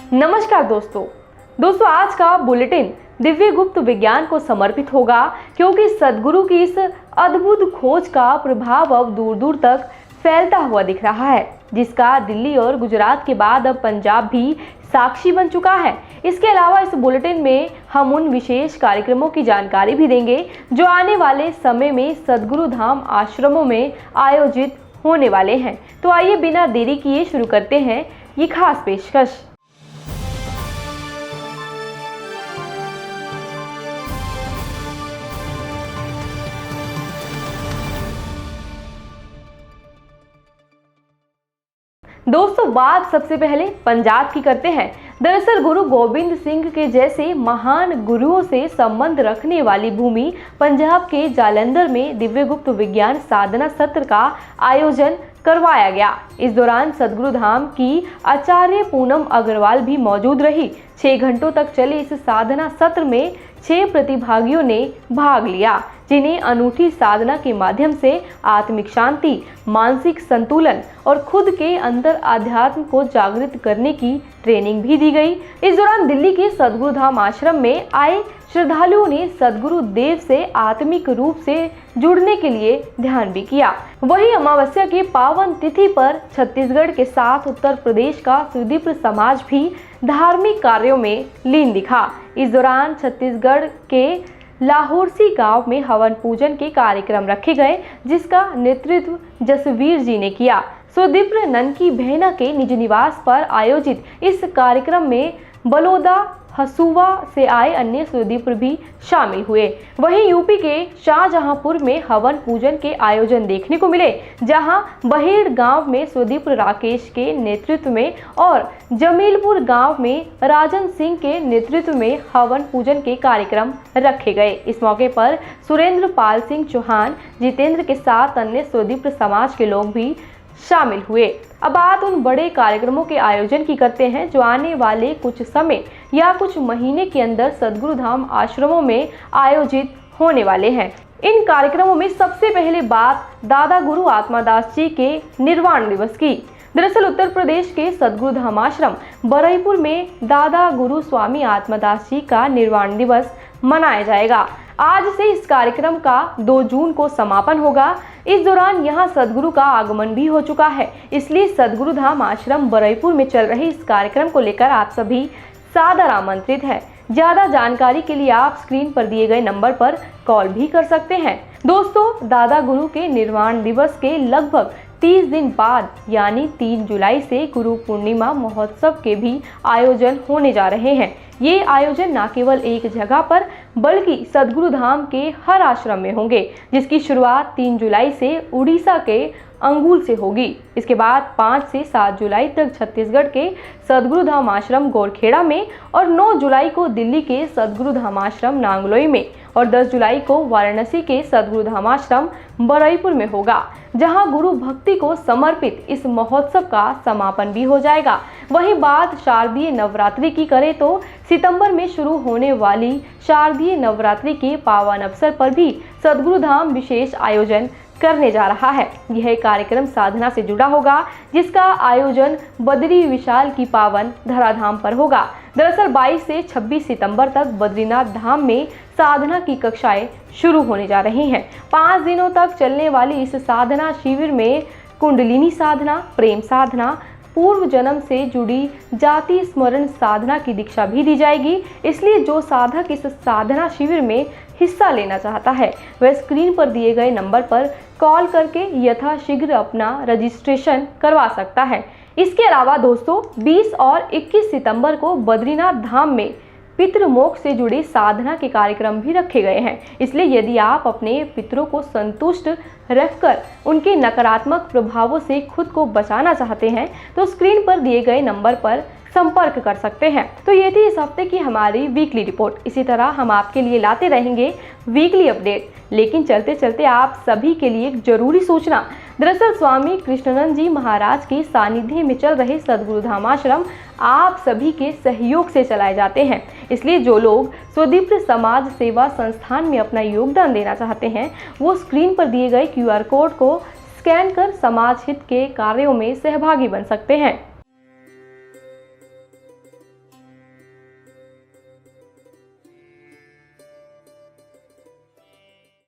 नमस्कार दोस्तों आज का बुलेटिन दिव्य गुप्त विज्ञान को समर्पित होगा, क्योंकि सदगुरु की इस अद्भुत खोज का प्रभाव अब दूर दूर तक फैलता हुआ दिख रहा है, जिसका दिल्ली और गुजरात के बाद अब पंजाब भी साक्षी बन चुका है। इसके अलावा इस बुलेटिन में हम उन विशेष कार्यक्रमों की जानकारी भी देंगे जो आने वाले समय में सदगुरु धाम आश्रमों में आयोजित होने वाले हैं। तो आइए बिना देरी किए शुरू करते हैं ये खास पेशकश। दोस्तों बात सबसे पहले पंजाब की करते हैं। दरअसल गुरु गोबिंद सिंह के जैसे महान गुरुओं से संबंध रखने वाली भूमि पंजाब के जालंधर में दिव्य गुप्त विज्ञान साधना सत्र का आयोजन करवाया गया। इस दौरान सदगुरु धाम की आचार्य पूनम अग्रवाल भी मौजूद रही। 6 घंटों तक चले इस साधना सत्र में 6 प्रतिभागियों ने भाग लिया, जिन्हें अनूठी साधना के माध्यम से आत्मिक शांति, मानसिक संतुलन और खुद के अंदर अध्यात्म को जागृत करने की ट्रेनिंग भी दी गई। इस दौरान दिल्ली के सदगुरु धाम आश्रम में आए श्रद्धालुओं ने सदगुरु देव से आत्मिक रूप से जुड़ने के लिए ध्यान भी किया। वहीं अमावस्या की पावन तिथि पर छत्तीसगढ़ के साथ उत्तर प्रदेश का सुदीप्त समाज भी धार्मिक कार्यों में लीन दिखा। इस दौरान छत्तीसगढ़ के लाहौरसी गांव में हवन पूजन के कार्यक्रम रखे गए, जिसका नेतृत्व जसवीर जी ने किया। सुदीप्त ननकी बहना के निज निवास पर आयोजित इस कार्यक्रम में बलौदा हसुआ से आए अन्य सुदीप्त भी शामिल हुए। वहीं यूपी के शाहजहांपुर में हवन पूजन के आयोजन देखने को मिले, जहां बहेड़ गांव में सुदीप्त राकेश के नेतृत्व में और जमीलपुर गांव में राजन सिंह के नेतृत्व में हवन पूजन के कार्यक्रम रखे गए। इस मौके पर सुरेंद्र पाल सिंह चौहान, जितेंद्र के साथ अन्य सुदीप्त समाज के लोग भी शामिल हुए। अब बात उन बड़े कार्यक्रमों के आयोजन की करते हैं जो आने वाले कुछ समय या कुछ महीने के अंदर सदगुरु धाम आश्रमों में आयोजित होने वाले हैं। इन कार्यक्रमों में सबसे पहले बात दादा गुरु आत्मादास जी के निर्वाण दिवस की। दरअसल उत्तर प्रदेश के सदगुरु धाम आश्रम बरईपुर में दादा गुरु स्वामी आत्मादास जी का निर्वाण दिवस मनाया जाएगा। आज से इस कार्यक्रम का 2 जून को समापन होगा। इस दौरान यहां सदगुरु का आगमन भी हो चुका है, इसलिए सदगुरु धाम आश्रम बरईपुर में चल रहे इस कार्यक्रम को लेकर आप सभी सादर आमंत्रित हैं। ज्यादा जानकारी के लिए आप स्क्रीन पर दिए गए नंबर पर कॉल भी कर सकते हैं। दोस्तों दादा गुरु के निर्वाण दिवस के लगभग 30 दिन बाद यानी 3 जुलाई से गुरु पूर्णिमा महोत्सव के भी आयोजन होने जा रहे हैं। ये आयोजन न केवल एक जगह पर बल्कि सदगुरु धाम के हर आश्रम में होंगे, जिसकी शुरुआत 3 जुलाई से उड़ीसा के अंगुल से होगी। इसके बाद 5 से 7 जुलाई तक छत्तीसगढ़ के सदगुरु धाम आश्रम गोरखेड़ा में और 9 जुलाई को दिल्ली के सदगुरु धाम आश्रम नांगलोई में और 10 जुलाई को वाराणसी के सदगुरु धाम आश्रम बरईपुर में होगा, जहां गुरु भक्ति को समर्पित इस महोत्सव का समापन भी हो जाएगा। वहीं बात शारदीय नवरात्रि की करें तो सितंबर में शुरू होने वाली शारदीय नवरात्रि के पावन अवसर पर भी सदगुरु धाम विशेष आयोजन करने जा रहा है। यह कार्यक्रम साधना से जुड़ा होगा, जिसका आयोजन बद्री विशाल की पावन धराधाम पर होगा। दरअसल 22 से 26 सितंबर तक बद्रीनाथ धाम में साधना की कक्षाएं शुरू होने जा रही हैं। 5 दिनों तक चलने वाली इस साधना शिविर में कुंडलिनी साधना, प्रेम साधना, पूर्व जन्म से जुड़ी जाति स्मरण साधना की दीक्षा भी दी जाएगी। इसलिए जो साधक इस साधना शिविर में हिस्सा लेना चाहता है वह स्क्रीन पर दिए गए नंबर पर कॉल करके यथाशीघ्र अपना रजिस्ट्रेशन करवा सकता है। इसके अलावा दोस्तों 20 और 21 सितंबर को बद्रीनाथ धाम में पितृ मोक्ष से जुड़े साधना के कार्यक्रम भी रखे गए हैं। इसलिए यदि आप अपने पितरों को संतुष्ट रखकर उनके नकारात्मक प्रभावों से खुद को बचाना चाहते हैं तो स्क्रीन पर दिए गए नंबर पर संपर्क कर सकते हैं। तो ये थी इस हफ्ते की हमारी वीकली रिपोर्ट। इसी तरह हम आपके लिए लाते रहेंगे वीकली अपडेट, लेकिन चलते चलते आप सभी के लिए एक जरूरी सूचना। दरअसल स्वामी कृष्णानंद जी महाराज के सानिध्य में चल रहे सदगुरु धाम आश्रम आप सभी के सहयोग से चलाए जाते हैं। इसलिए जो लोग स्वदीप्त समाज सेवा संस्थान में अपना योगदान देना चाहते हैं वो स्क्रीन पर दिए गए QR कोड को स्कैन कर समाज हित के कार्यों में सहभागी बन सकते हैं।